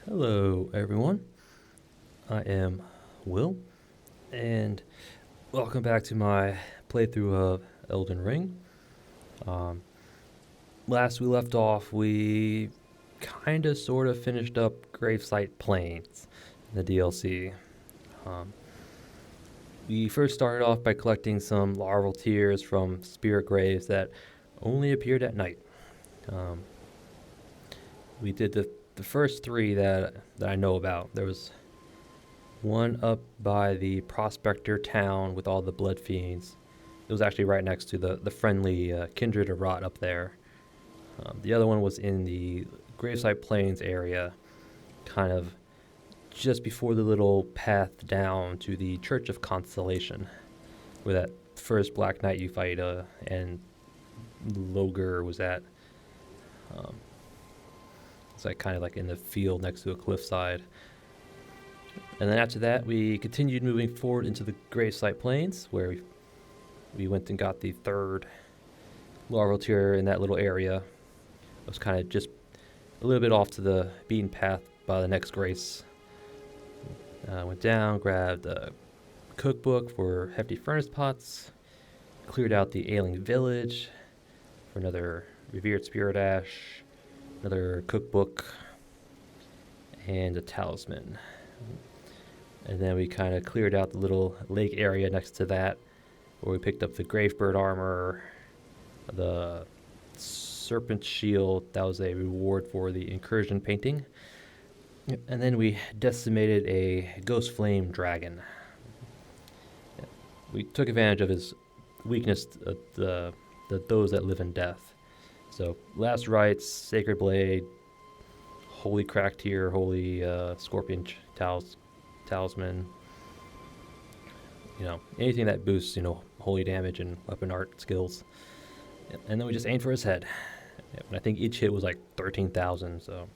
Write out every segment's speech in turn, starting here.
Hello, everyone. I am Will, and welcome back to my playthrough of Elden Ring. Um, Last we left off, we kind of sort of finished up Gravesite Plains, the DLC. Um, we first started off by collecting some larval tears from spirit graves that only appeared at night. Um, we did the first three that I know about. There was one up by the Prospector town with all the blood fiends. It was actually right next to the friendly Kindred of Rot up there. The other one was in the Gravesite Plains area, kind of just before the little path down to the Church of Constellation, where that first Black Knight you fight and Loger was at. Um, it's like kind of like in the field next to a cliffside. And then after that, we continued moving forward into the Gravesite Plains, where we went and got the third larval tier in that little area. It was kind of just a little bit off to the beaten path by the next grace. Went down, grabbed a cookbook for hefty furnace pots, cleared out the ailing village for another revered spirit ash, another cookbook, and a talisman. And then we kind of cleared out the little lake area next to that, where we picked up the Gravebird armor, the serpent shield. That was a reward for the incursion painting. And then we decimated a ghost flame dragon. We took advantage of his weakness, the those that live in death. So last rites, sacred blade, holy cracked here, holy scorpion talisman. Anything that boosts, holy damage and weapon art skills. And then we just aimed for his head. And I think each hit was like 13,000, so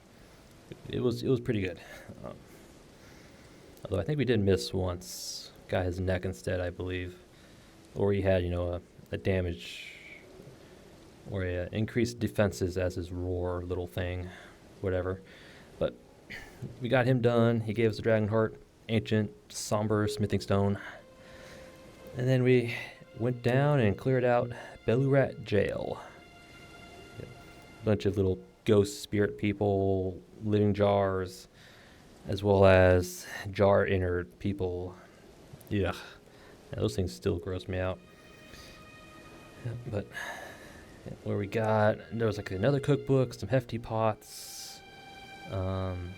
it was pretty good. Although I think we did miss once. Got his neck instead, I believe. Or he had, a damage or a increased defenses as his roar little thing, whatever. But we got him done. He gave us a dragon heart, ancient, somber smithing stone. And then we went down and cleared out Belurat Gaol. A bunch of little ghost spirit people, living jars, as well as jar innard people. Yeah, those things still gross me out. But where we got, there was like another cookbook, some hefty pots. Trying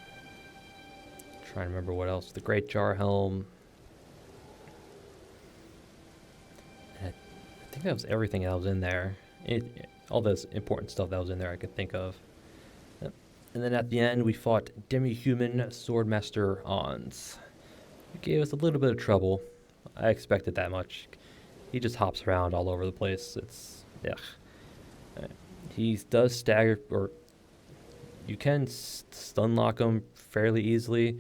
to remember what else. The Great Jar Helm. I think that was everything that was in there. All this important stuff that was in there I could think of. And then at the end, we fought demi-human swordmaster Ons. He gave us a little bit of trouble. I expected that much. He just hops around all over the place. He does stagger, or you can stun lock him fairly easily,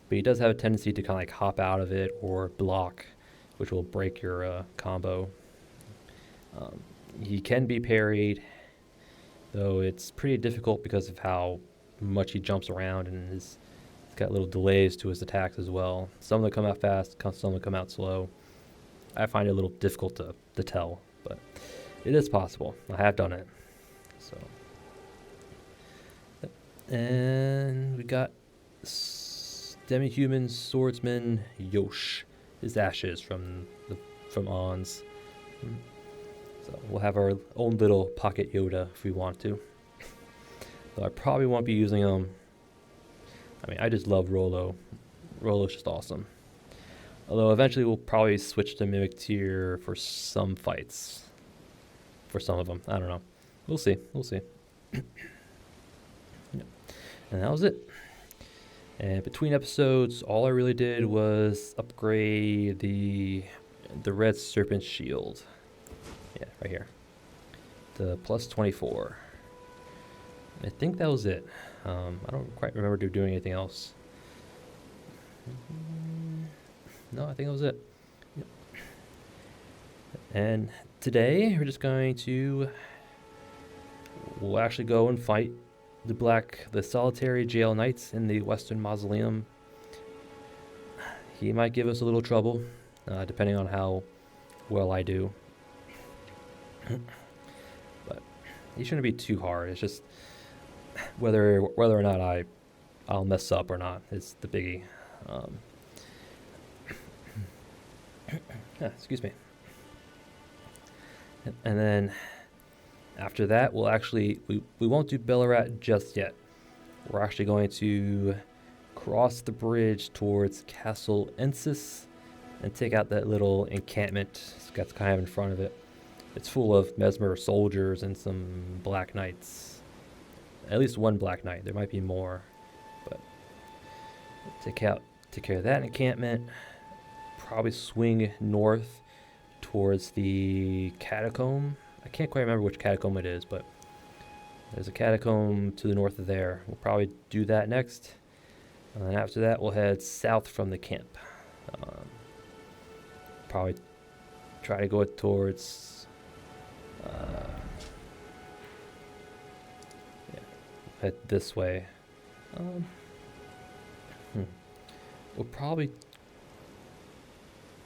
but he does have a tendency to kind of like hop out of it or block, which will break your combo. He can be parried, though it's pretty difficult because of how much he jumps around, and he's got little delays to his attacks as well. Some of them come out fast, some of them come out slow. I find it a little difficult to tell, but it is possible. I have done it. So, and we got demi-human swordsman Yosh, his ashes from Ons. So we'll have our own little pocket Yoda if we want to. Though I probably won't be using them. I just love Rollo. Rollo's just awesome. Although eventually we'll probably switch to Mimic tier for some fights. For some of them. I don't know. We'll see. And that was it. And between episodes, all I really did was upgrade the red serpent shield. Yeah, right here. The plus 24. I think that was it. I don't quite remember doing anything else. No, I think that was it. Yep. And today we're just going to... We'll actually go and fight the solitary jail knights in the Western Mausoleum. He might give us a little trouble, depending on how well I do. But he shouldn't be too hard. It's just whether or not I'll mess up or not is the biggie. Excuse me. And then after that, we won't do Belurat just yet. We're actually going to cross the bridge towards Castle Ensis and take out that little encampment that's kind of in front of it. It's full of Mesmer soldiers and some Black Knights. At least one Black Knight. There might be more, but take care of that encampment. Probably swing north towards the catacomb. I can't quite remember which catacomb it is, but there's a catacomb to the north of there. We'll probably do that next. And then after that, we'll head south from the camp. Probably try to go towards... head this way. We'll probably...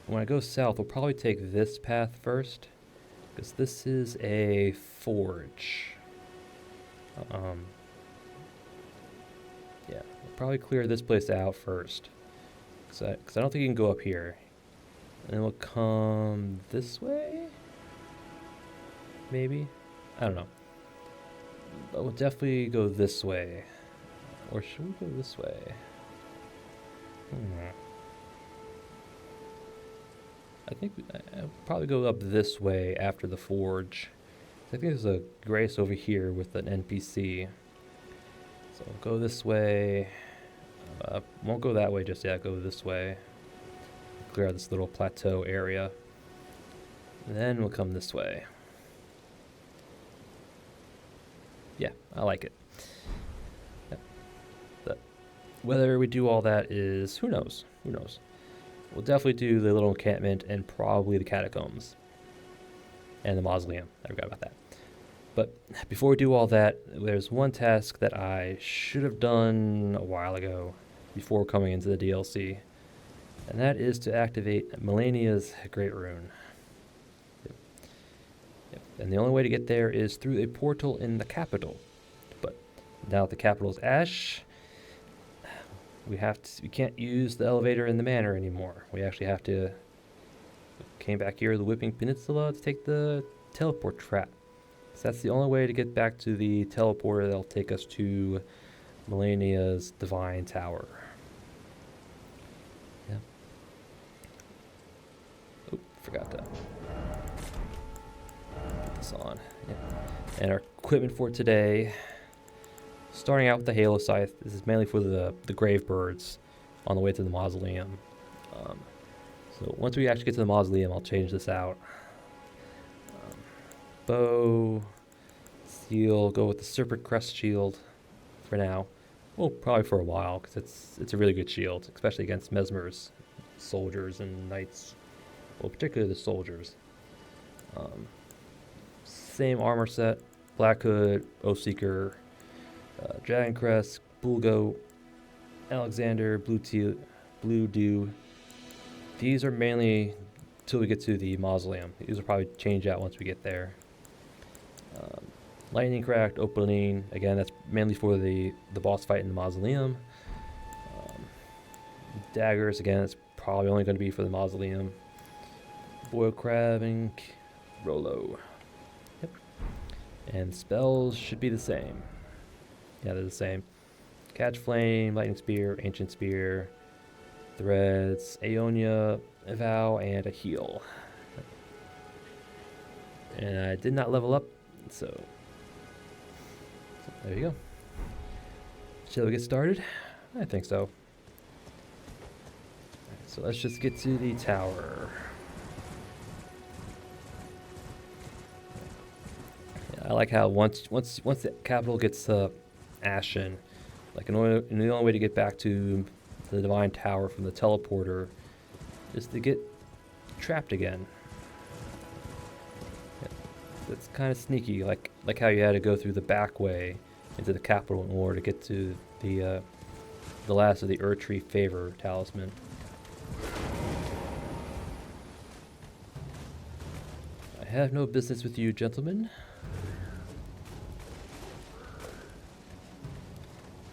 When I go south, we'll probably take this path first, because this is a forge. Yeah, we'll probably clear this place out first, because I don't think you can go up here. And then we'll come this way? Maybe? I don't know. But we'll definitely go this way. Or should we go this way? I think I'll probably go up this way after the forge. I think there's a grace over here with an NPC. So we'll go this way. Won't go that way just yet. Go this way. Clear out this little plateau area. And then we'll come this way. Yeah, I like it. Yeah. But whether we do all that is, who knows? Who knows? We'll definitely do the little encampment and probably the catacombs. And the mausoleum. I forgot about that. But before we do all that, there's one task that I should have done a while ago before coming into the DLC. And that is to activate Malenia's Great Rune. Yep. And the only way to get there is through a portal in the capital. But now that the capital is Ash, we can't use the elevator in the manor anymore. We actually have to came back here to the Whipping Peninsula to take the teleport trap. So that's the only way to get back to the teleporter that'll take us to Malenia's Divine Tower. Yeah. Oh, forgot that. Put this on. Yeah. And our equipment for today, starting out with the Halo Scythe. This is mainly for the grave birds on the way to the Mausoleum. So once we actually get to the Mausoleum, I'll change this out. Bow, seal, go with the Serpent Crest shield for now. Well, probably for a while, because it's a really good shield, especially against Mesmer's soldiers and knights. Well, particularly the soldiers. Same armor set, Black Hood, Oathseeker, Dragon Crest, Bulgo, Alexander, Blue Dew. These are mainly till we get to the Mausoleum. These will probably change out once we get there. Lightning Cracked, Opaline, again, that's mainly for the boss fight in the Mausoleum. Daggers, again, that's probably only going to be for the Mausoleum. Boil Crab and Rolo. Yep. And spells should be the same. Yeah, they're the same. Catch Flame, Lightning Spear, Ancient Spear, Threads, Aeonia, Vow, and a heal. And I did not level up, so there you go. Shall we get started? I think so. So let's just get to the tower. Yeah, I like how once the capital gets ashen, like the only way to get back to the Divine Tower from the teleporter is to get trapped again. Yeah. It's kind of sneaky, like how you had to go through the back way into the capital in order to get to the last of the Erdtree Favor talisman. I have no business with you, gentlemen.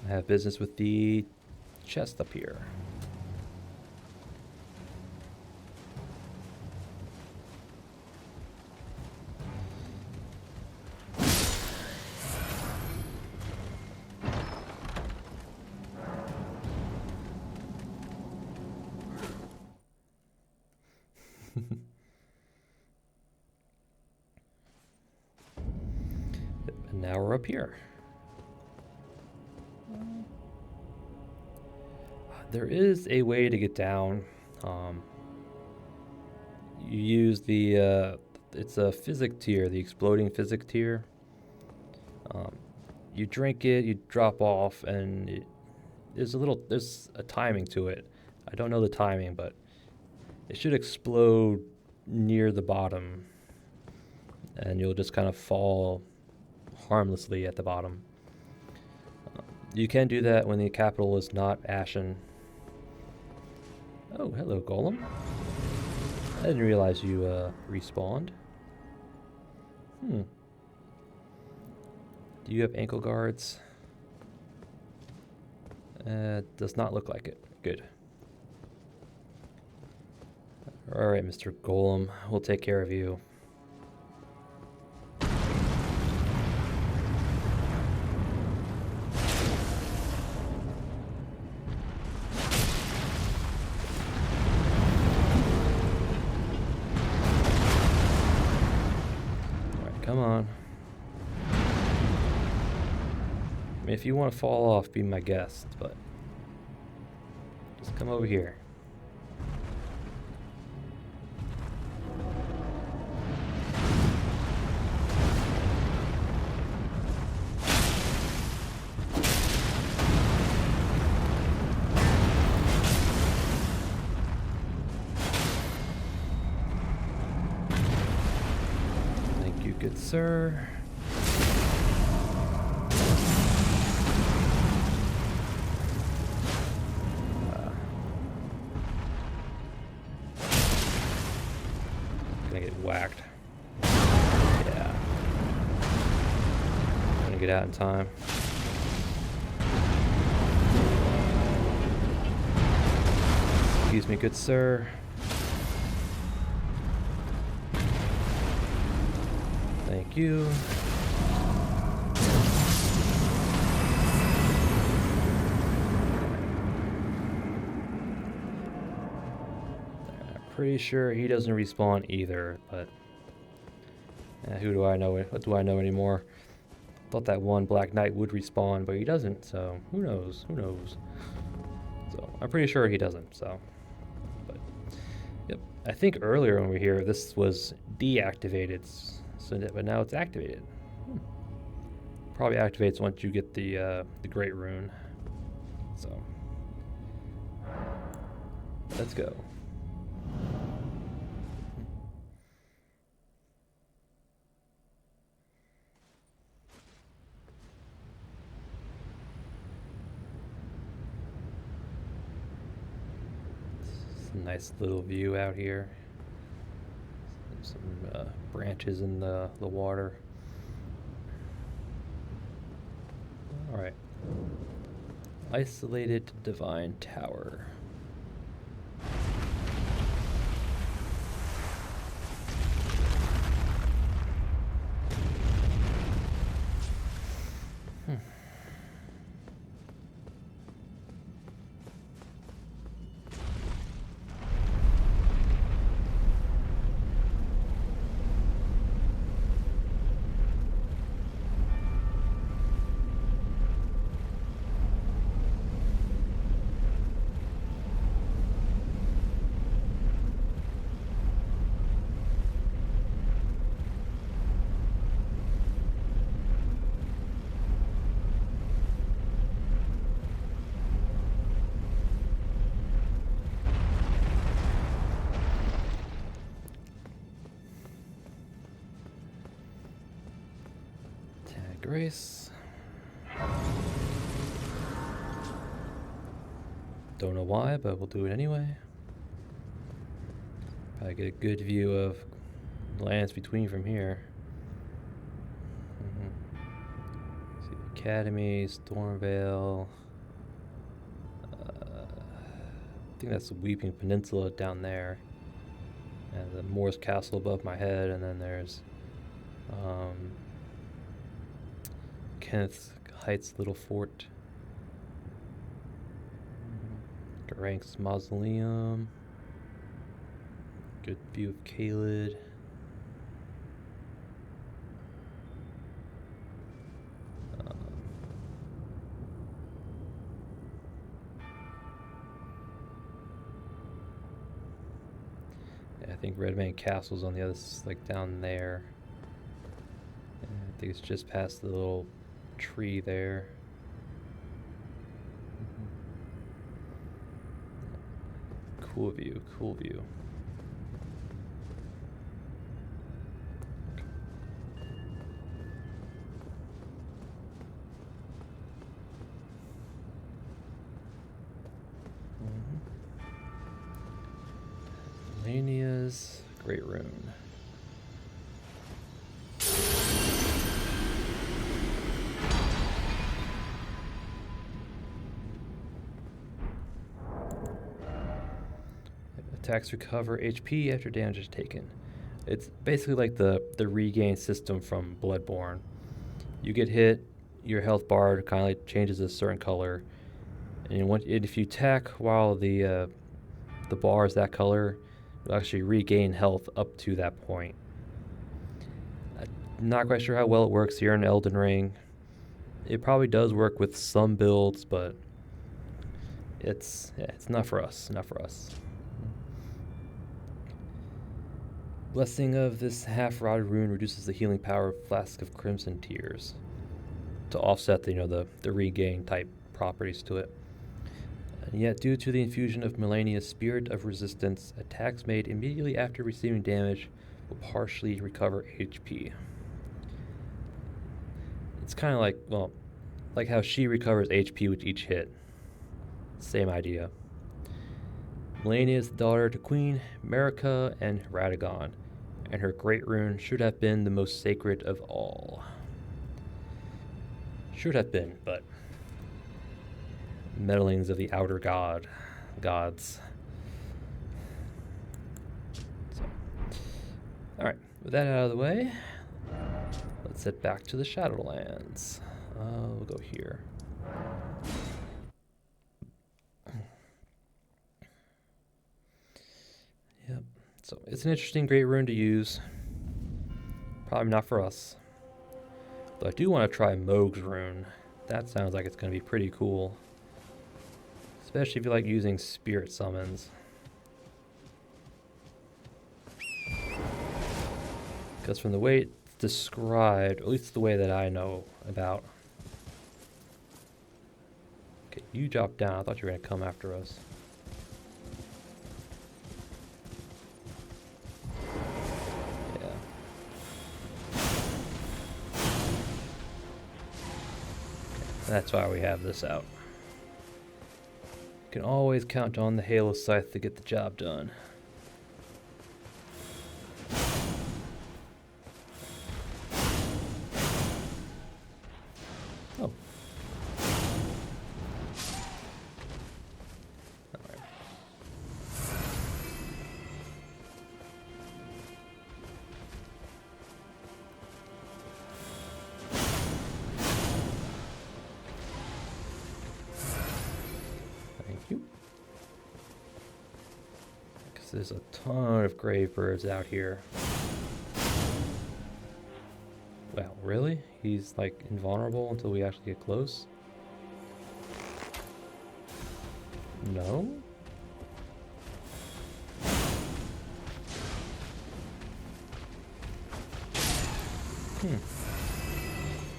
I have business with the chest up here. And now we're up here. There is a way to get down. You use the, it's a physic tier, the exploding physic tier. You drink it, you drop off, and there's a timing to it. I don't know the timing, but it should explode near the bottom, and you'll just kind of fall harmlessly at the bottom. You can do that when the capital is not ashen. Oh, hello, Golem. I didn't realize you respawned. Do you have ankle guards? Does not look like it. Good. Alright, Mr. Golem. We'll take care of you. Come on. I mean, if you want to fall off, be my guest, but just come over here. Thank you, good sir. Gonna get whacked. Yeah. Gonna get out in time. Excuse me, good sir. Thank you. Pretty sure he doesn't respawn either, but who do I know? What do I know anymore? Thought that one Black Knight would respawn, but he doesn't, so who knows? Who knows? So I'm pretty sure he doesn't, so. But yep. I think earlier when we were here, this was deactivated, so but now it's activated. Probably activates once you get the Great Rune. So let's go. Nice little view out here. Some branches in the water. All right. Isolated Divine Tower. Grace. Don't know why, but we'll do it anyway. Probably get a good view of the lands between from here. See the Academy, Stormvale. I think that's the Weeping Peninsula down there. And the Moor's Castle above my head, and then there's Kenneth Heights Little Fort. Ranks Mausoleum. Good view of Kaled. Yeah, I think Redman Castle's on the other, like down there. And I think it's just past the little tree there. Cool view, cool view. Malenia's Great Rune. Attacks recover HP after damage is taken. It's basically like the regain system from Bloodborne. You get hit, your health bar kind of like changes a certain color, and if you attack while the bar is that color, you'll actually regain health up to that point. I'm not quite sure how well it works here in Elden Ring. It probably does work with some builds, but it's not for us. Not for us. Blessing of this half-rotted rune reduces the healing power of Flask of Crimson Tears to offset the regain type properties to it. And yet, due to the infusion of Malenia's Spirit of Resistance, attacks made immediately after receiving damage will partially recover HP. It's kind of like how she recovers HP with each hit. Same idea. Malenia is the daughter to Queen Marika and Radagon, and her great rune should have been the most sacred of all. Should have been, but meddlings of the outer gods. So, alright, with that out of the way, let's head back to the Shadowlands. We'll go here. Yep. So it's an interesting great rune to use. Probably not for us. But I do want to try Moog's rune. That sounds like it's going to be pretty cool. Especially if you like using spirit summons. Because from the way it's described, at least the way that I know about. Okay, you dropped down. I thought you were going to come after us. That's why we have this out. You can always count on the Halo Scythe to get the job done. Oh. Alright. There's a ton of grave birds out here. Wow, really? He's like invulnerable until we actually get close? No?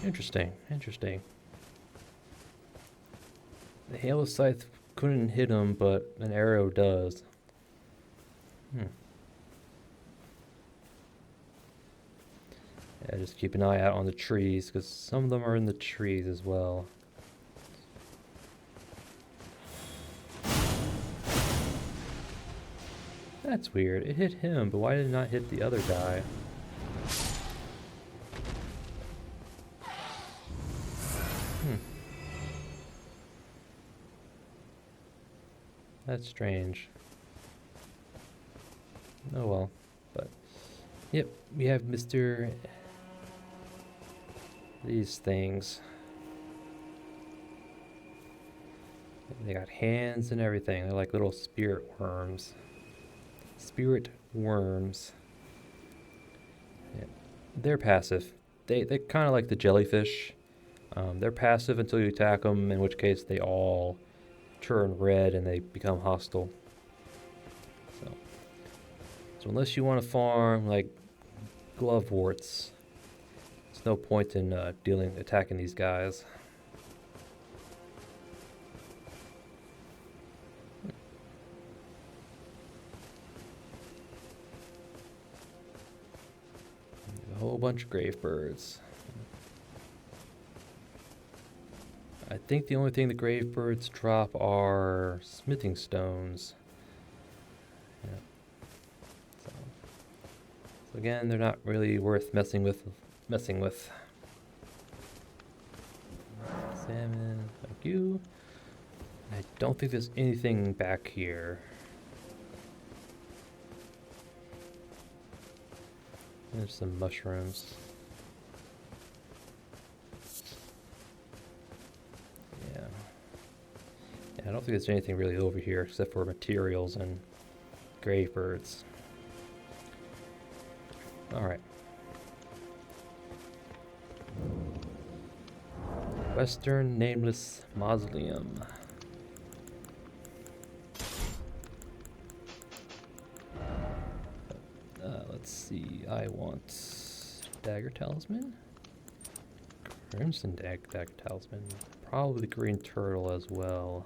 Interesting. The Halo Scythe couldn't hit him, but an arrow does. Yeah, just keep an eye out on the trees, because some of them are in the trees as well. That's weird. It hit him, but why did it not hit the other guy? That's strange. Oh well. But, yep, we have Mr. These things. They got hands and everything. They're like little spirit worms. Spirit worms. Yeah. They're passive. They're kind of like the jellyfish. They're passive until you attack them, in which case they all turn red and they become hostile. So unless you want to farm like gloveworts, there's no point in attacking these guys. A whole bunch of grave birds. I think the only thing the grave birds drop are smithing stones. Yeah. So again, they're not really worth messing with. Salmon, thank you. I don't think there's anything back here. There's some mushrooms. Yeah. I don't think there's anything really over here except for materials and grave birds. Alright. Western Nameless Mausoleum. Let's see, I want Dagger Talisman? Crimson Dagger Talisman. Probably the Green Turtle as well.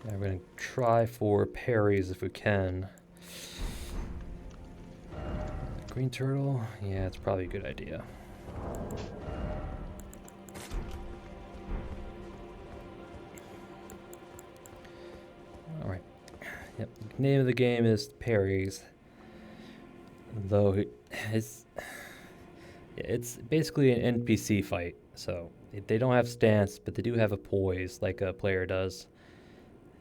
Yeah, we're going to try for parries if we can. Green Turtle? Yeah, it's probably a good idea. Alright. Yep, the name of the game is parries. Though it's basically an NPC fight. So they don't have stance, but they do have a poise like a player does.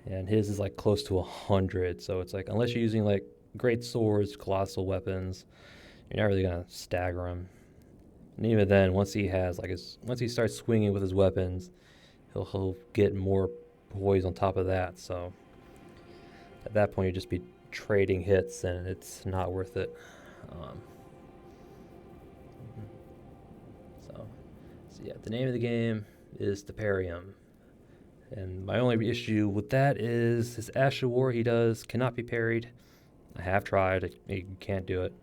And his is like close to 100, so it's like unless you're using like great swords, colossal weapons, you're not really gonna stagger him. And even then, once he starts swinging with his weapons, he'll get more poise on top of that. So at that point, you just be trading hits, and it's not worth it. So yeah, the name of the game is the Parium. And my only issue with that is his Ash of War cannot be parried. I have tried, you can't do it.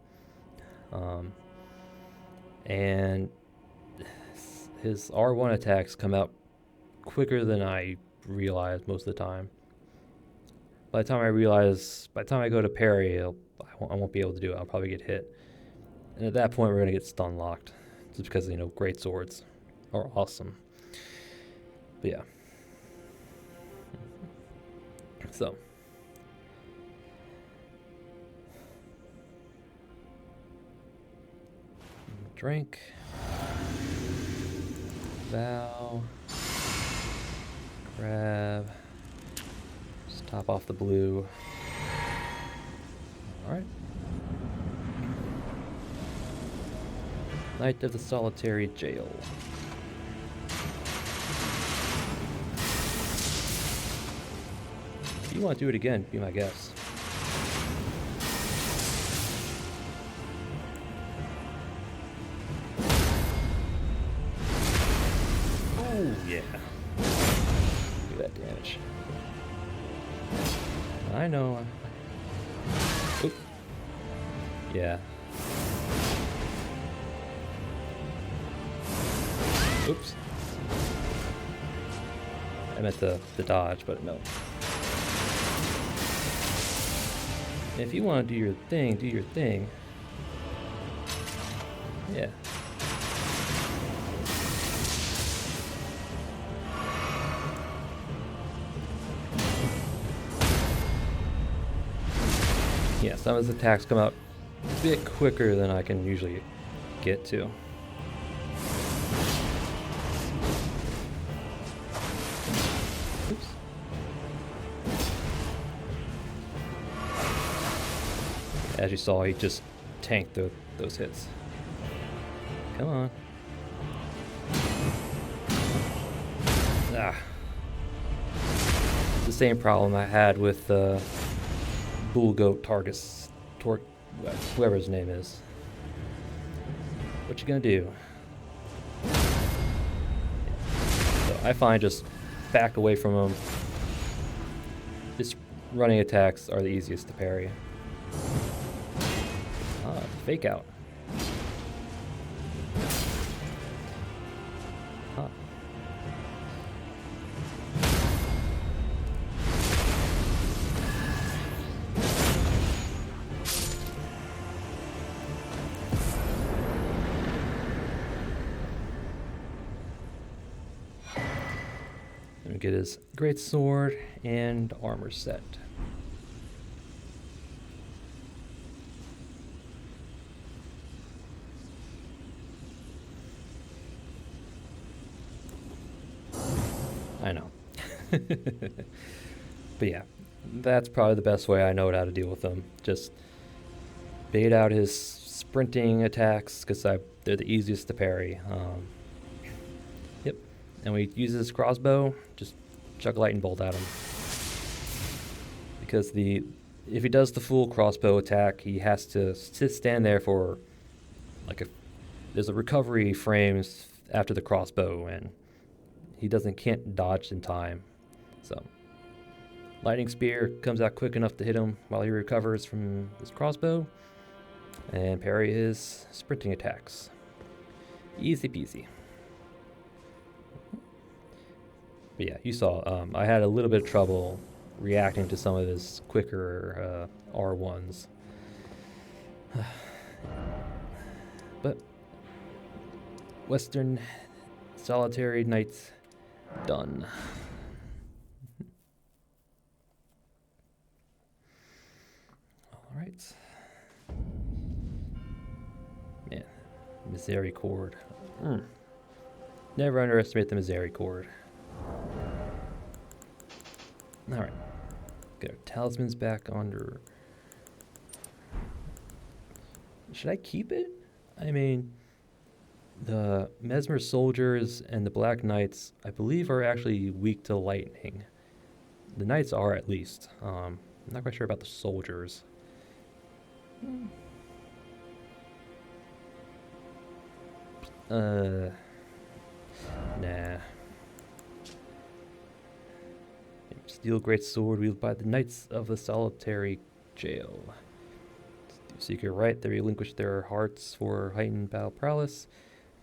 And his R1 attacks come out quicker than I realize most of the time. By the time I go to parry, I won't be able to do it. I'll probably get hit. And at that point, we're going to get stun locked. Just because, great swords are awesome. But yeah. So. Drink. Vow. Grab. Just top off the blue. Alright. Night of the Solitary Jail. If you want to do it again, be my guest. Oh, yeah. Do that damage. I know. Oop. Yeah. Oops. I meant the dodge, but no. If you want to do your thing, do your thing. Yeah. Yeah, some of his attacks come out a bit quicker than I can usually get to. Oops. As you saw, he just tanked those hits. Come on. Ah. It's the same problem I had with Bullgoat Targus, whoever his name is. What you gonna do? So I find just back away from him. His running attacks are the easiest to parry. Ah, fake out. Huh. And get his great sword and armor set. I know. But yeah, that's probably the best way I know how to deal with them. Just bait out his sprinting attacks because they're the easiest to parry. Yep. And we use his crossbow, just chuck a lightning bolt at him. Because if he does the full crossbow attack, he has to stand there for there's a recovery frames after the crossbow, and he can't dodge in time. So lightning spear comes out quick enough to hit him while he recovers from his crossbow, and parry his sprinting attacks. Easy peasy. But yeah, you saw I had a little bit of trouble reacting to some of his quicker R1s. But Western Solitary Knights done. Alright. Man, Misericord. Never underestimate the Misericord. Alright. Get our talismans back under. Should I keep it? I mean, the Mesmer Soldiers and the Black Knights, I believe, are actually weak to lightning. The Knights are, at least. I'm not quite sure about the Soldiers. Nah. Steel great sword wielded by the Knights of the Solitary Gaol. Seek your right, they relinquish their hearts for heightened battle prowess.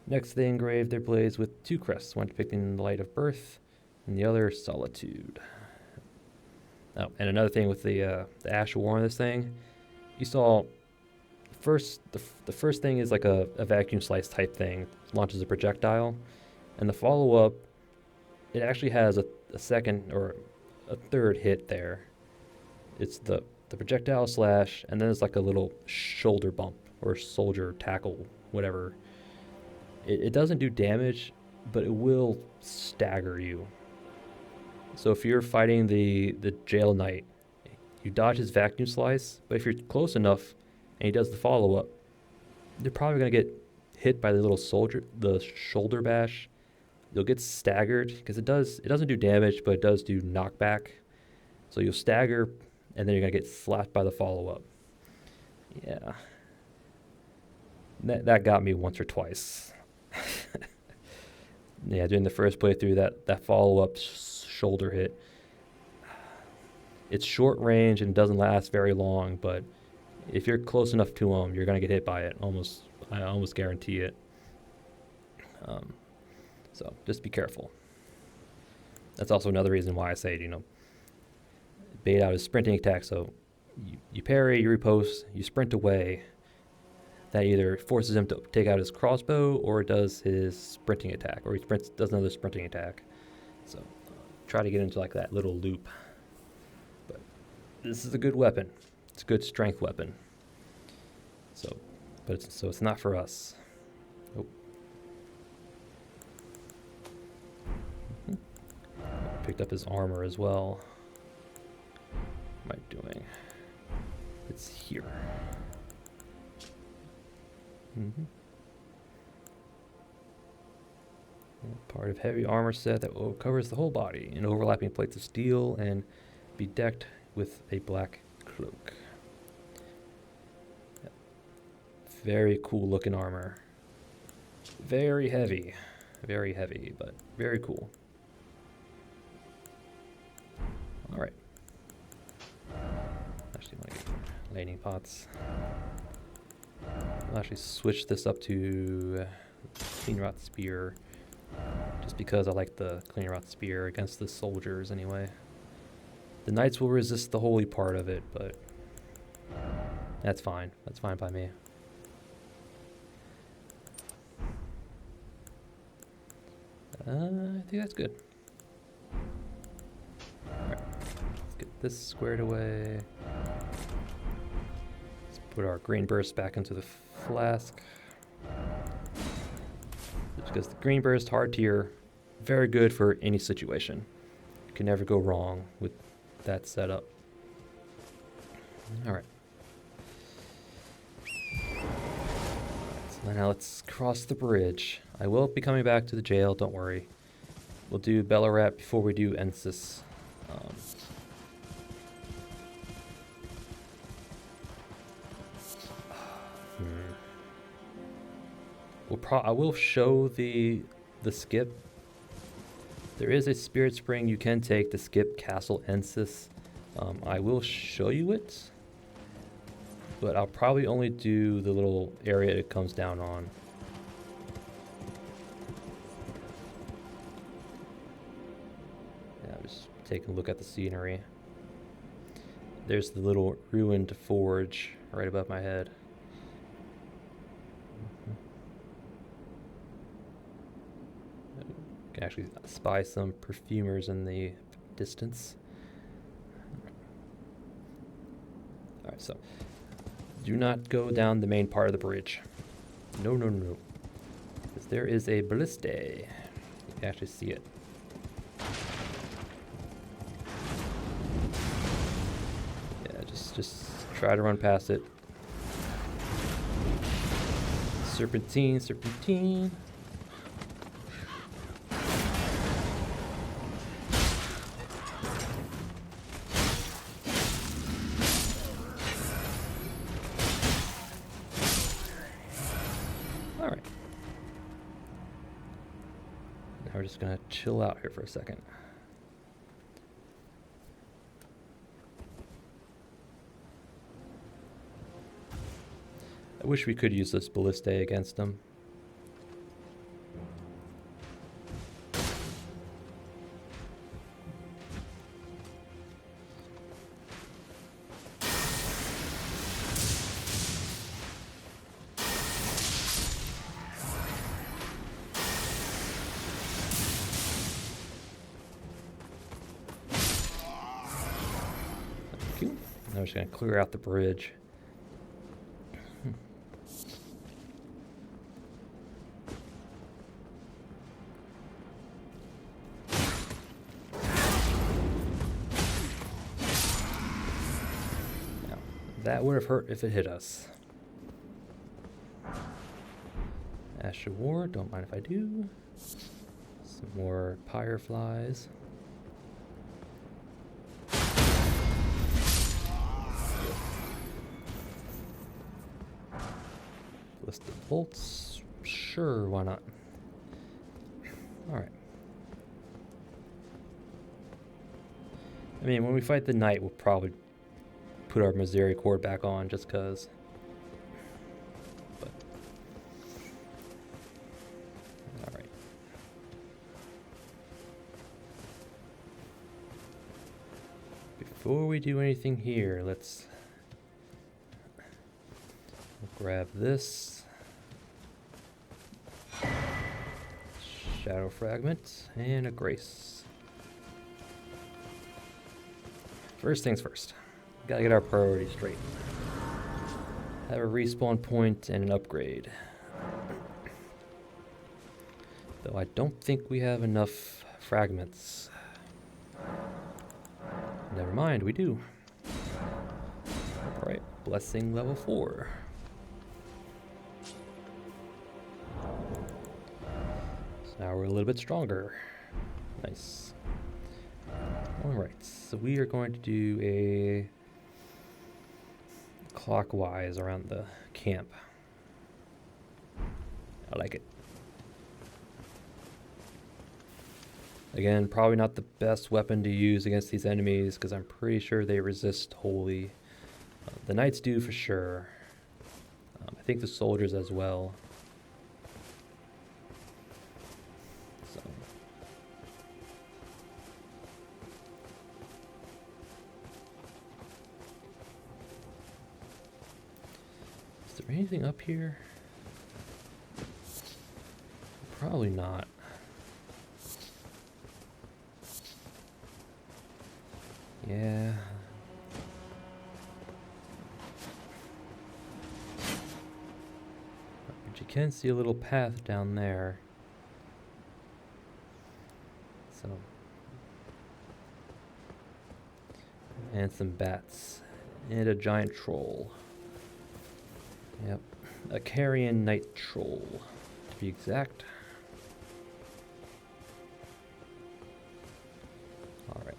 Next, they engrave their blades with two crests, one depicting the light of birth, and the other solitude. Oh, and another thing with the Ash War on this thing, you saw the first thing is like a vacuum slice type thing, launches a projectile, and the follow-up, it actually has a second or a third hit there. It's the projectile slash, and then it's like a little shoulder bump or soldier tackle, whatever. It doesn't do damage, but it will stagger you. So if you're fighting the jail knight, you dodge his vacuum slice, but if you're close enough and he does the follow-up, you're probably going to get hit by the little the shoulder bash. You'll get staggered because it doesn't do damage, but it does do knockback. So you'll stagger, and then you're going to get slapped by the follow-up. Yeah. That got me once or twice. Yeah, during the first playthrough, that follow-up shoulder hit. It's short range and doesn't last very long, but if you're close enough to him, you're going to get hit by it. I almost guarantee it. So just be careful. That's also another reason why I say, bait out his sprinting attack. So you parry, you riposte, you sprint away. that either forces him to take out his crossbow or does his sprinting attack, or he does another sprinting attack. So try to get into like that little loop. But this is a good weapon. It's a good strength weapon. So, it's not for us. Nope. Picked up his armor as well. What am I doing? It's here. Part of heavy armor set that covers the whole body in overlapping plates of steel and be decked with a black cloak. Very cool looking armor. Very heavy, but very cool. All right. Actually, want to get landing pots. I'll actually switch this up to Clean Rot Spear, just because I like the Clean Rot Spear against the soldiers anyway. The knights will resist the holy part of it, but that's fine. That's fine by me. I think that's good. Alright, let's get this squared away. Let's put our green burst back into the flask. Because the green burst hard tier, very good for any situation. You can never go wrong with that setup. Alright. So now let's cross the bridge. I will be coming back to the jail, don't worry. We'll do Belurat before we do Ensis. I will show the skip. There is a spirit spring you can take to skip Castle Ensis. I will show you it, but I'll probably only do the little area it comes down on. Yeah, just taking a look at the scenery. There's the little ruined forge right above my head. Can actually spy some perfumers in the distance. Alright, so do not go down the main part of the bridge. No. Because there is a ballista. You can actually see it. Yeah, just try to run past it. Serpentine. We're just gonna chill out here for a second. I wish we could use this ballista against them. I'm just going to clear out the bridge. Now, that would have hurt if it hit us. Ash of War, don't mind if I do. Some more fireflies. Ballistic bolts, sure, why not? Alright. I mean, when we fight the knight, we'll probably put our misericord back on just because. But alright. Before we do anything here, let's Grab this. Shadow fragment and a grace. First things first. Gotta get our priorities straight. Have a respawn point and an upgrade. Though I don't think we have enough fragments. Never mind, we do. Alright, blessing level 4. So now we're a little bit stronger. Nice. Alright, so we are going to do a clockwise around the camp. I like it. Again, probably not the best weapon to use against these enemies because I'm pretty sure they resist holy. The knights do for sure. I think the soldiers as well. So. Is there anything up here? Probably not. Yeah. But you can see a little path down there. So. And some bats. And a giant troll. Yep. A carrion night troll, to be exact. Alright.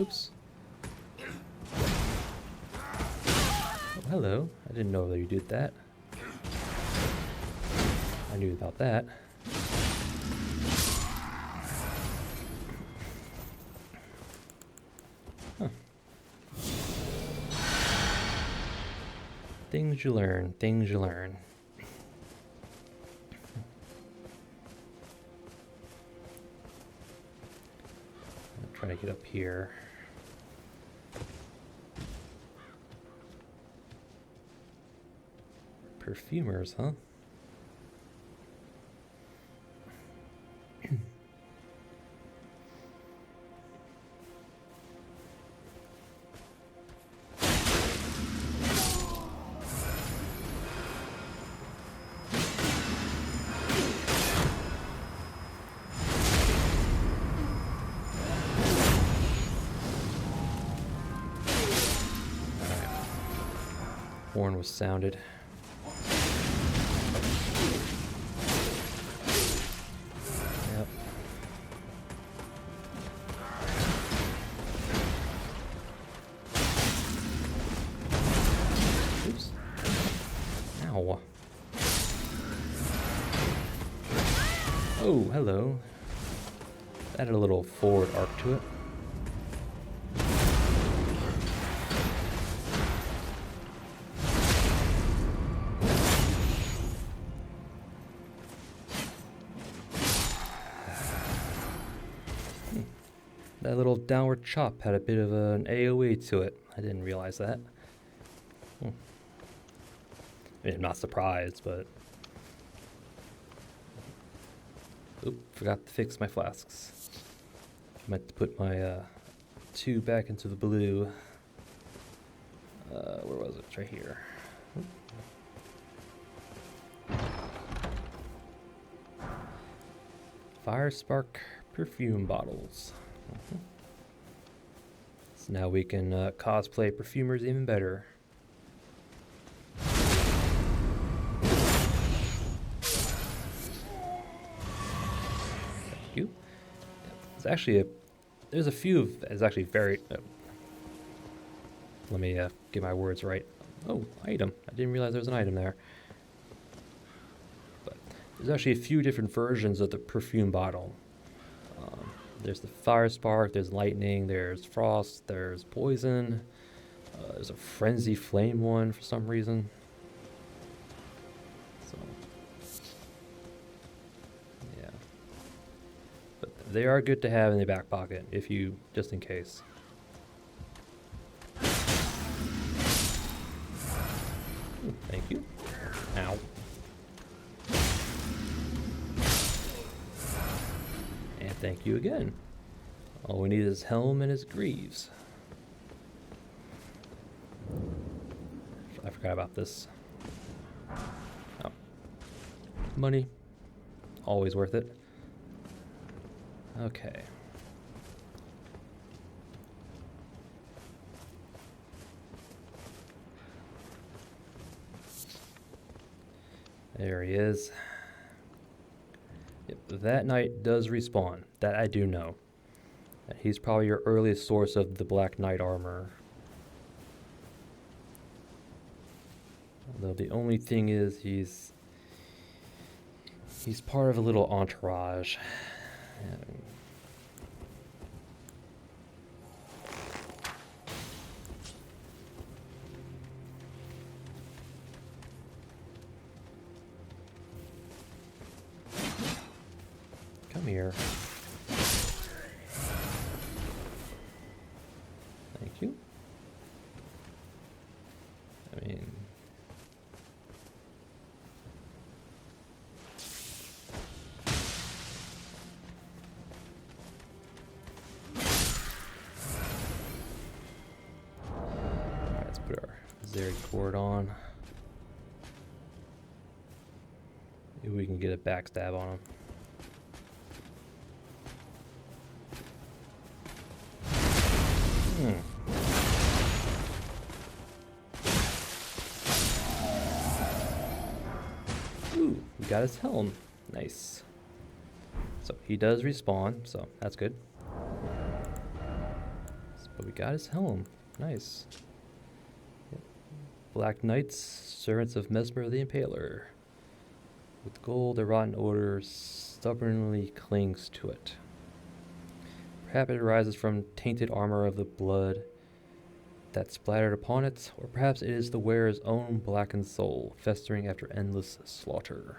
Oops. Oh, hello. I didn't know that you did that. I knew about that. Huh. Things you learn, things you learn. I'm trying to get up here. Perfumers, huh? Horn was sounded. Yep. Oops. Ow. Oh, hello. Added a little forward arc to it. That little downward chop had a bit of an AoE to it. I didn't realize that. I mean, I'm not surprised, but... Oop, forgot to fix my flasks. I meant to put my 2 back into the blue. Where was it? It's right here. Oop. Fire Spark perfume bottles. So now we can cosplay perfumers even better. Thank you. It's actually there's a few of, it's actually very, let me get my words right. Oh, item. I didn't realize there was an item there. But there's actually a few different versions of the perfume bottle. There's the fire spark, there's lightning, there's frost, there's poison. There's a Frenzy Flame one for some reason. So, yeah. But they are good to have in the back pocket, if you, just in case. Ooh, thank you. Ow. And thank you again. All we need is his helm and his greaves. I forgot about this. Oh. Money. Always worth it. Okay. There he is. Yep, that knight does respawn. That I do know. He's probably your earliest source of the Black Knight armor. Although the only thing is he's part of a little entourage. Come here. Thank you. I mean, alright, let's put our Zeri cord on. Maybe we can get a backstab on him. Ooh, we got his helm. Nice. So he does respawn, so that's good. But we got his helm. Nice. Yep. Black Knights, servants of Mesmer the Impaler. With gold, the rotten odor stubbornly clings to it. Perhaps it arises from tainted armor of the blood that splattered upon it, or perhaps it is the wearer's own blackened soul, festering after endless slaughter.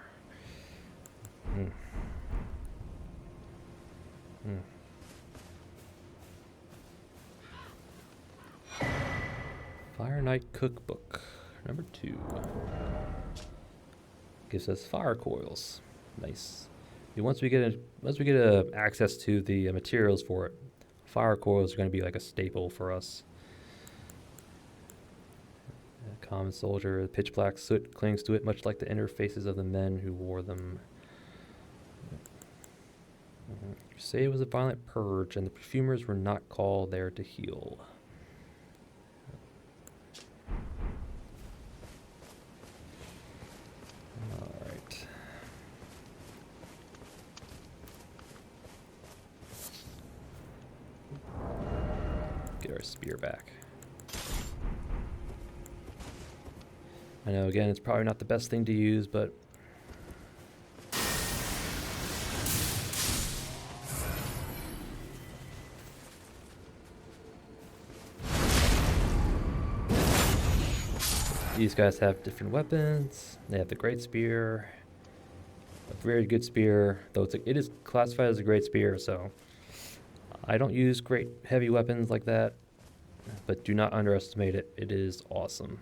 Fire Knight Cookbook, number 2. Gives us fire coils. Nice. Once we get access to the materials for it, fire coils are going to be like a staple for us. A common soldier, the pitch black soot clings to it, much like the inner faces of the men who wore them. You say it was a violent purge, and the perfumers were not called there to heal. Alright. Get our spear back. I know, again, it's probably not the best thing to use, but these guys have different weapons. They have the great spear, a very good spear, though it is classified as a great spear, so I don't use great heavy weapons like that, but do not underestimate it. It is awesome.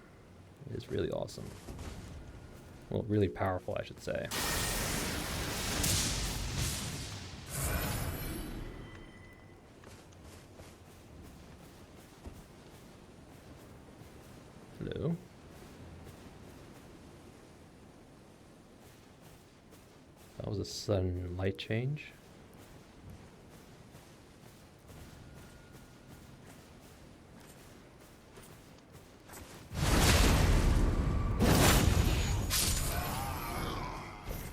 It is really awesome. Well, really powerful, I should say. Hello. That was a sudden light change.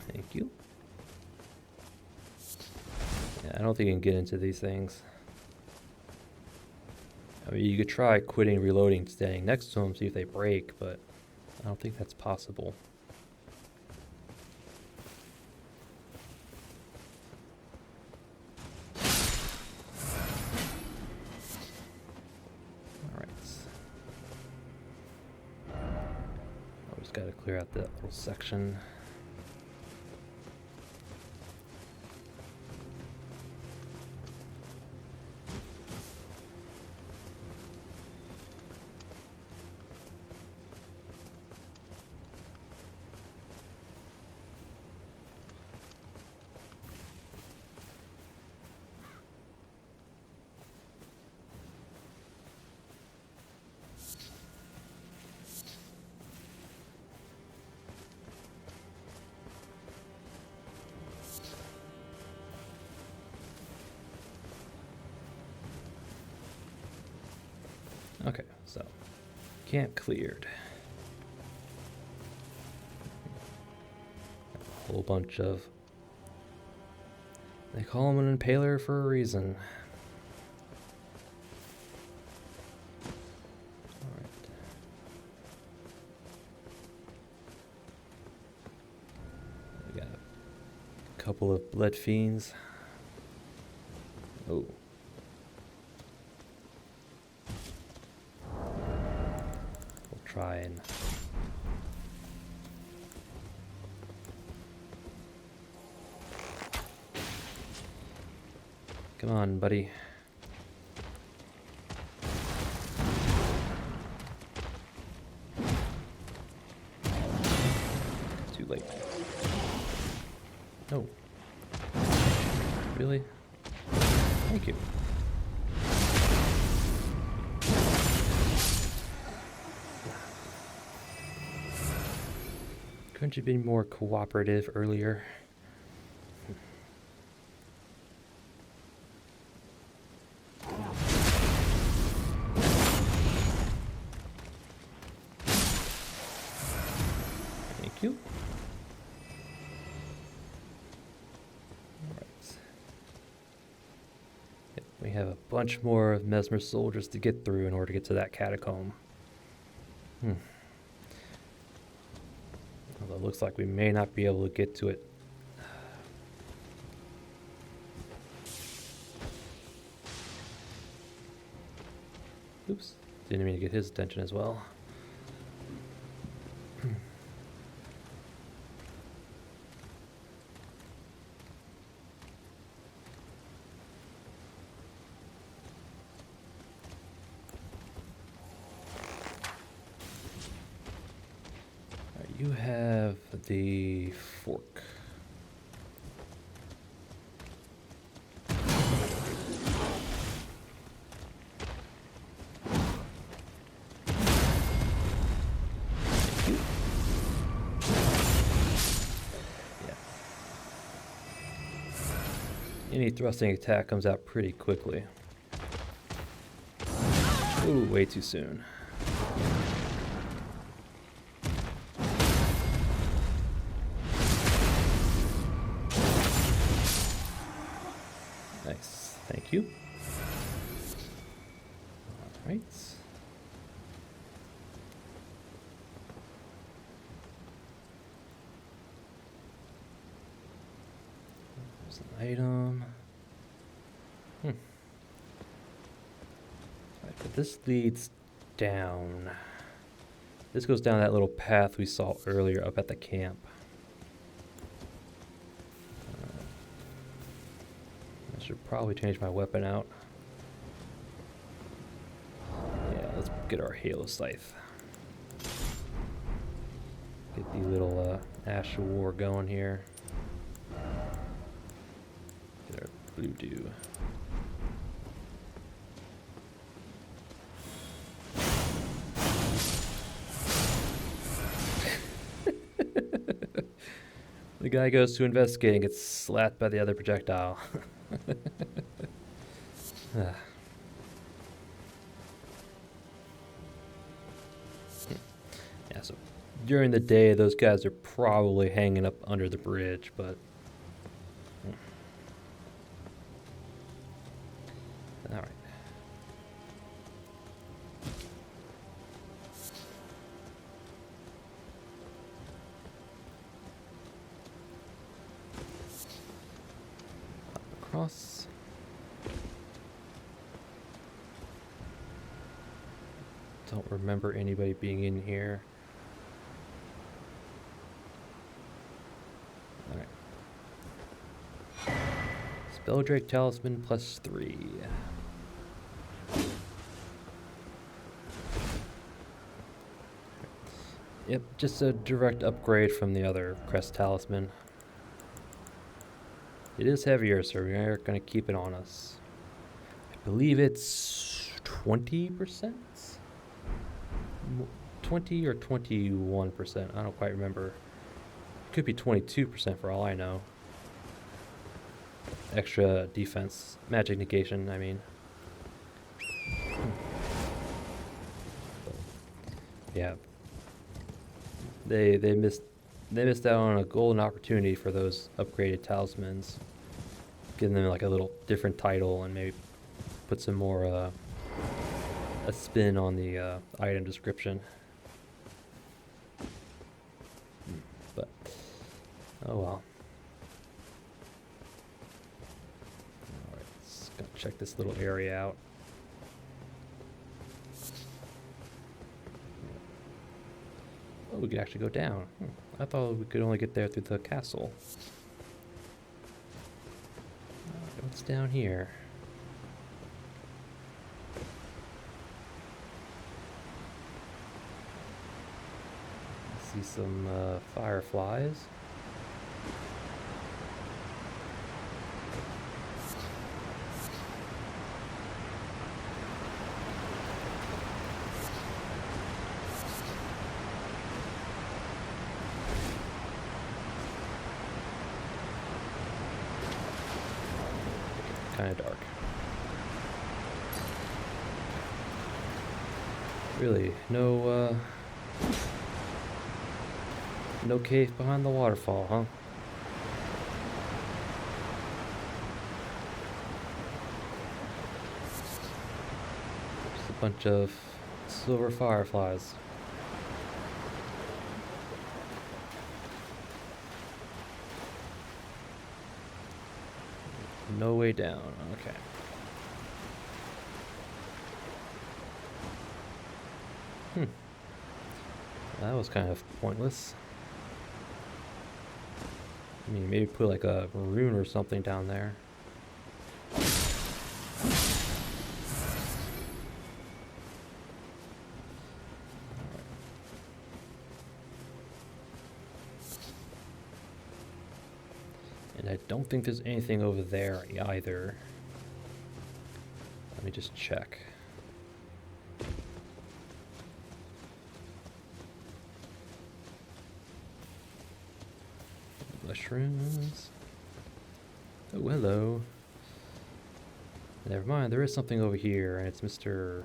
Thank you. Yeah, I don't think you can get into these things. I mean, you could try quitting reloading, standing next to them, see if they break, but I don't think that's possible. Just gotta clear out that little section. Okay, so camp cleared. A whole bunch of. They call him an impaler for a reason. Alright. We got a couple of blood fiends. Oh. Try and come on, buddy. It's too late. No. Really? Thank you. Couldn't you be more cooperative earlier? Thank you. Alright. Yep, we have a bunch more of Mesmer soldiers to get through in order to get to that catacomb. Although it looks like we may not be able to get to it. Oops, didn't mean to get his attention as well. You have the fork. Yeah. Any thrusting attack comes out pretty quickly. Ooh, way too soon. Nice, thank you. All right. There's an item. Right, but this leads down. This goes down that little path we saw earlier up at the camp. I should probably change my weapon out. Yeah, let's get our Halo Scythe. Get the little Ash of War going here. Get our Blue Dew. The guy goes to investigate and gets slapped by the other projectile. Yeah, so during the day, those guys are probably hanging up under the bridge, but all right. Across. Don't remember anybody being in here. Spelldrake Talisman +3. Yep, just a direct upgrade from the other Crest Talisman. It is heavier, so we are going to keep it on us. I believe it's 20%? 20 or 21%, I don't quite remember. It could be 22% for all I know. Extra defense, magic negation, I mean. Yeah. They missed out on a golden opportunity for those upgraded talismans. Giving them like a little different title and maybe put some more a spin on the item description. But oh well. Alright, let's go check this little area out. Oh, we could actually go down. I thought we could only get there through the castle. What's down here? I see some fireflies. Kind of dark. Really, no cave behind the waterfall, huh? Just a bunch of silver fireflies. No way down, okay. That was kind of pointless. I mean, maybe put like a rune or something down there. And I don't think there's anything over there either. Let me just check. Mushrooms. Oh, hello. Never mind, there is something over here, and it's Mr.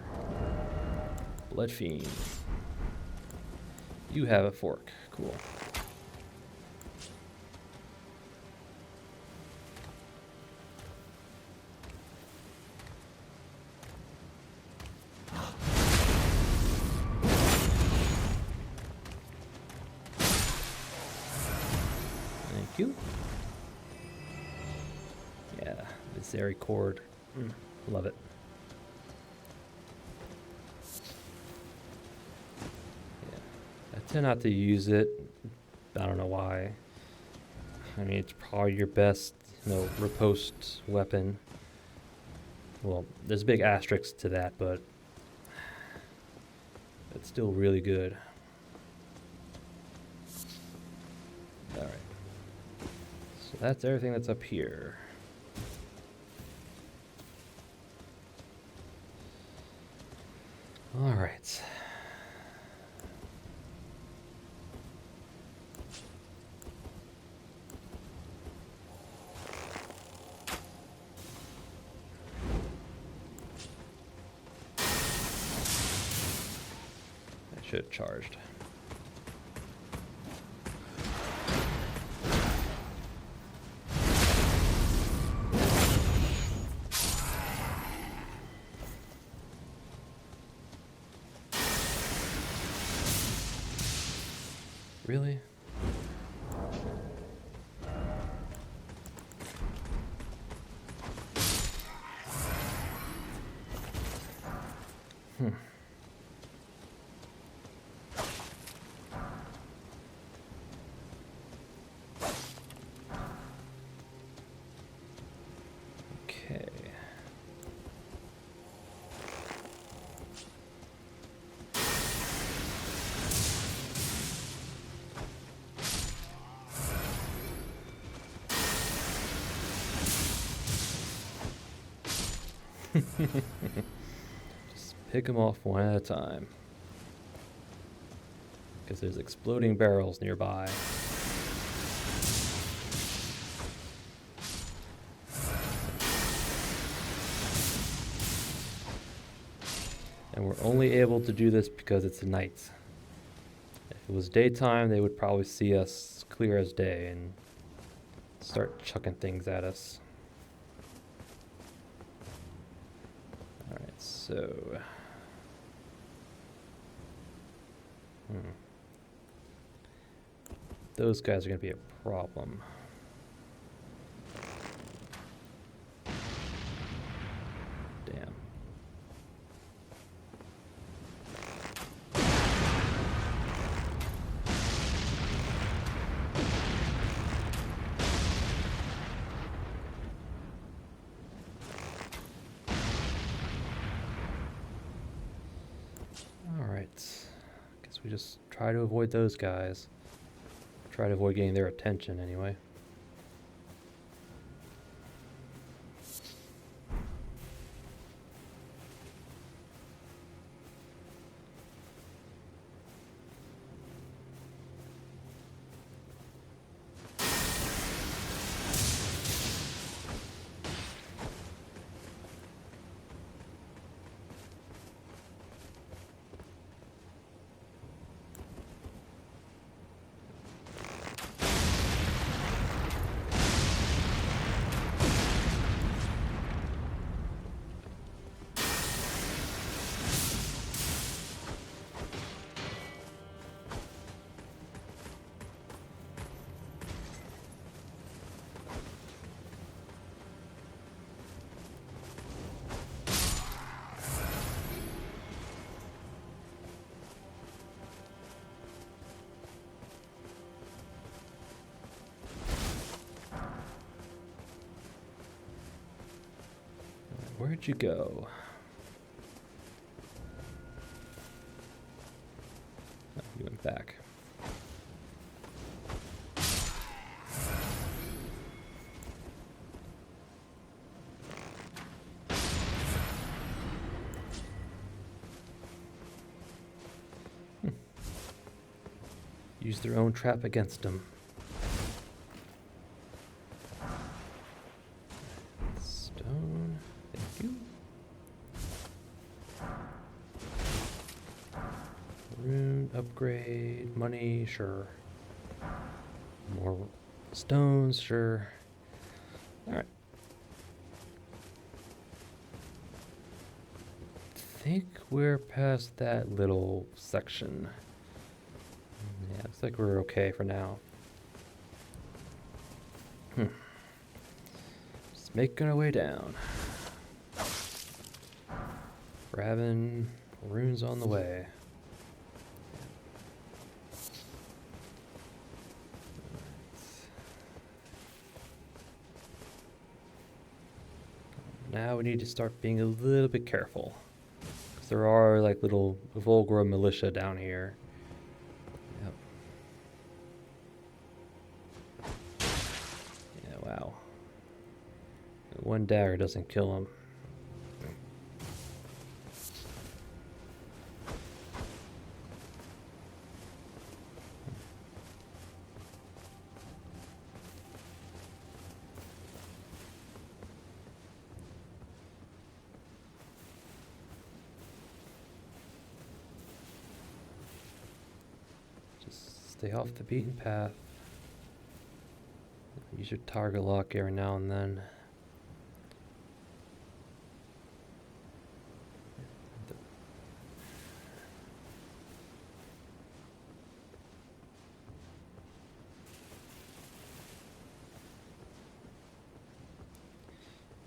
Bloodfiend. You have a fork. Cool. Thank you. Yeah, the Zeri cord. Love it. Yeah, I tend not to use it. I don't know why. I mean, it's probably your best, riposte weapon. Well, there's a big asterisk to that, but it's still really good. Alright. So that's everything that's up here. Alright. I should have charged. Really? Just pick them off one at a time. Because there's exploding barrels nearby. And we're only able to do this because it's night. If it was daytime, they would probably see us clear as day and start chucking things at us. Alright, so... Those guys are going to be a problem. Damn. Alright. Guess we just try to avoid those guys. Try to avoid getting their attention anyway. Where'd you go? Oh, you went back. Use their own trap against them. Stone. Thank you. Rune upgrade. Money, sure. More stones, sure. Alright. I think we're past that little section. Yeah, looks like we're okay for now. Just making our way down. Grabbing runes on the way. Now we need to start being a little bit careful. Because there are like little Volgra militia down here. Wow. One dagger doesn't kill him. Just stay off the beaten path. Use your target lock every now and then.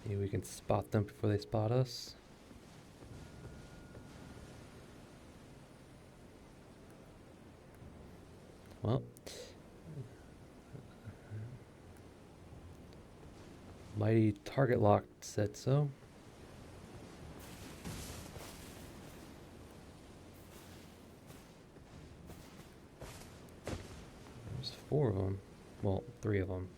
Maybe we can spot them before they spot us. Well. Mighty target lock said so. There's 4 of them. Well, 3 of them.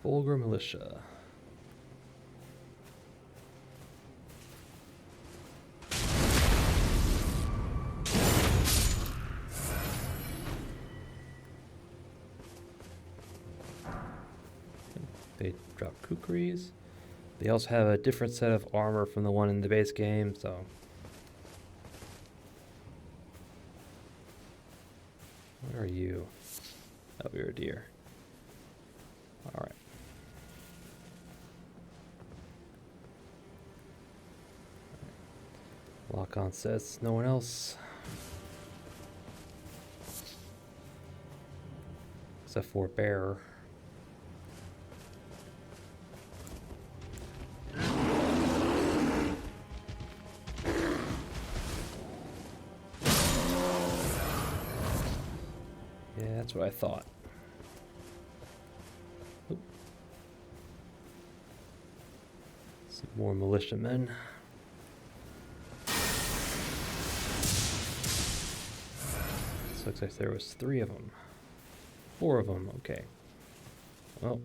Vulgar Militia. They drop kukris. They also have a different set of armor from the one in the base game, so... Where are you? Oh, you're a deer. Alright. Lock on says no one else. Except for Bear. Yeah, that's what I thought. Oop. Some more militiamen. This looks like there was 3 of them. 4 of them, okay. Well.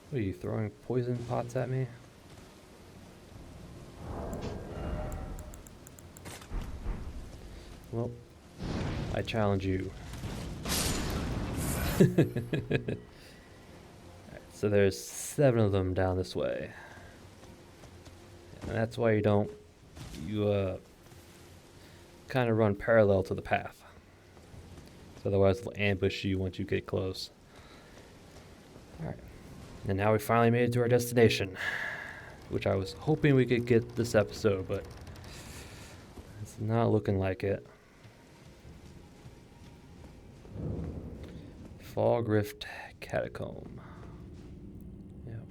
What are you throwing poison pots at me? Well, I challenge you. Alright, so there's 7 of them down this way. And that's why you kind of run parallel to the path. So otherwise they'll ambush you once you get close. Alright. And now we finally made it to our destination, which I was hoping we could get this episode, but it's not looking like it. Fog Rift Catacomb. Yep.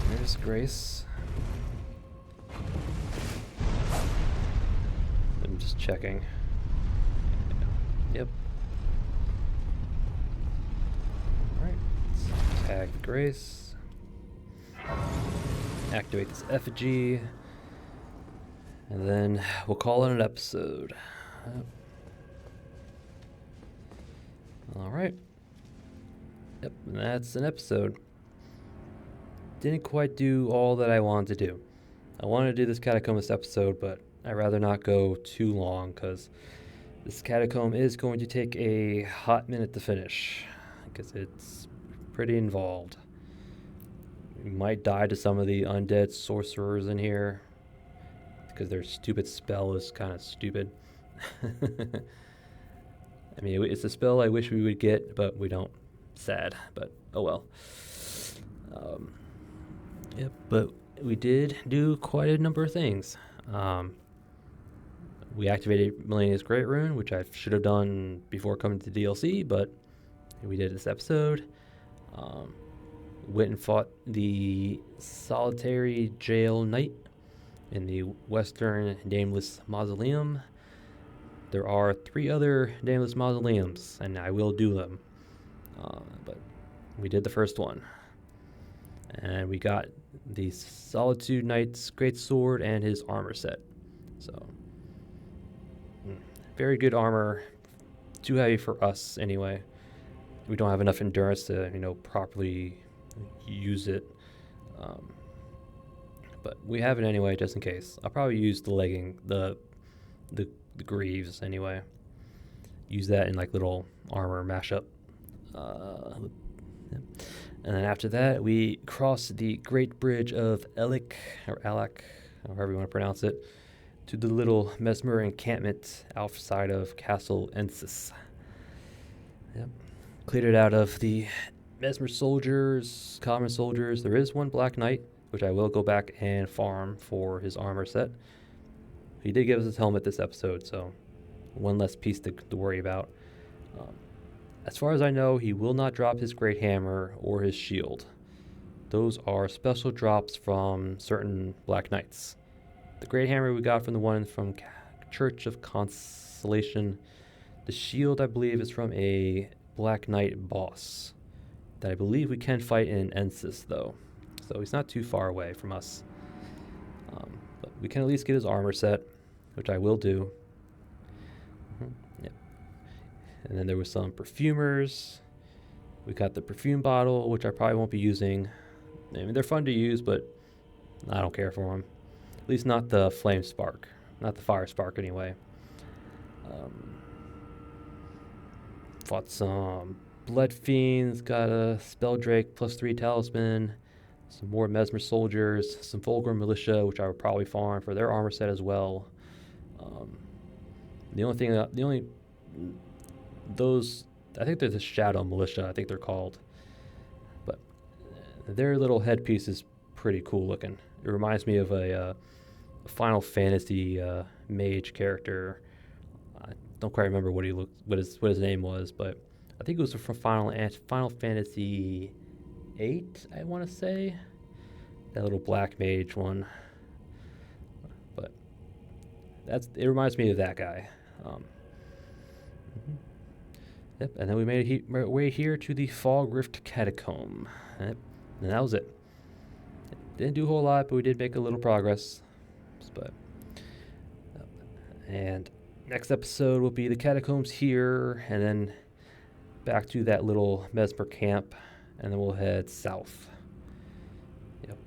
There's Grace. I'm just checking. Yep. Alright. Let's tag Grace. Activate this effigy. And then we'll call it an episode. Yep. Alright. Yep, and that's an episode. Didn't quite do all that I wanted to do. I wanted to do this Catacombs episode, but I'd rather not go too long because this catacomb is going to take a hot minute to finish because it's pretty involved. You might die to some of the undead sorcerers in here because their stupid spell is kind of stupid. I mean, it's a spell I wish we would get, but we don't. Sad, but oh well. Yep, but we did do quite a number of things. We activated Malenia's Great Rune, which I should have done before coming to DLC, but we did this episode. Went and fought the solitary jail knight in the western Nameless Mausoleum. There are 3 other Nameless Mausoleums, and I will do them. But we did the first one. And we got the Solitude Knight's great sword and his armor set. So, very good armor. Too heavy for us anyway. We don't have enough endurance to, properly use it. But we have it anyway, just in case. I'll probably use the legging, the greaves anyway. Use that in like little armor mashup. Yeah. And then after that, we crossed the Great Bridge of Ellac, or Ellac, however you want to pronounce it, to the little Mesmer encampment outside of Castle Ensis. Yep. Cleared it out of the Mesmer soldiers, common soldiers. There is one Black Knight, which I will go back and farm for his armor set. He did give us his helmet this episode, so one less piece to worry about. As far as I know, he will not drop his Great Hammer or his shield. Those are special drops from certain Black Knights. The Great Hammer we got from the one from Church of Consolation. The shield, I believe, is from a Black Knight boss that I believe we can fight in Ensis, though. So he's not too far away from us. But we can at least get his armor set, which I will do. Yep. And then there was some perfumers. We got the perfume bottle, which I probably won't be using. I mean, they're fun to use, but I don't care for them. At least not the flame spark. Not the fire spark, anyway. Fought some blood fiends. Got a spelldrake +3 talisman. Some more mesmer soldiers. Some Fulgrim militia, which I would probably farm for their armor set as well. I think they're the Shadow Militia, I think they're called. But their little headpiece is pretty cool looking. It reminds me of a Final Fantasy mage character. I don't quite remember what his name was, but I think it was from Final Fantasy 8, I want to say. That little black mage one. But it reminds me of that guy. Yep, and then we made our way here to the Fog Rift Catacomb. Yep, and that was it. Didn't do a whole lot, but we did make a little progress. And next episode will be the catacombs here, and then back to that little Mesmer camp, and then we'll head south. Yep.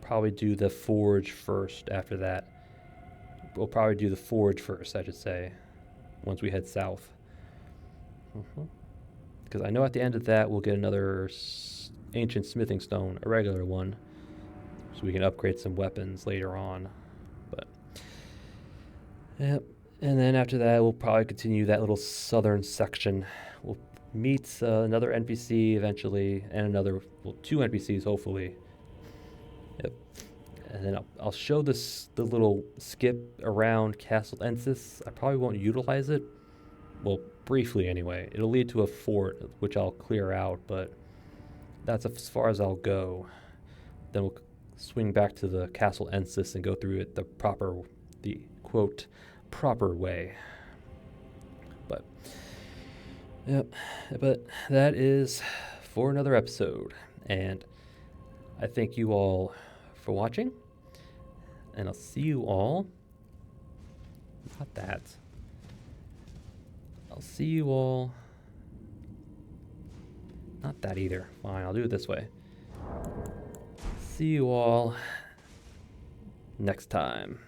Probably do the forge first after that. We'll probably do the forge first, I should say, once we head south. Because I know at the end of that we'll get another ancient smithing stone, a regular one, so we can upgrade some weapons later on. But yep, and then after that we'll probably continue that little southern section. We'll meet another NPC eventually, and two NPCs hopefully. Yep, and then I'll show the little skip around Castle Ensis. I probably won't utilize it. Well, briefly anyway. It'll lead to a fort, which I'll clear out, but that's as far as I'll go. Then we'll swing back to the Castle Ensis and go through it the quote, proper way. But, yep, but that is for another episode. And I thank you all for watching. And I'll see you all. Not that. I'll see you all. Not that either. Fine, I'll do it this way. See you all next time.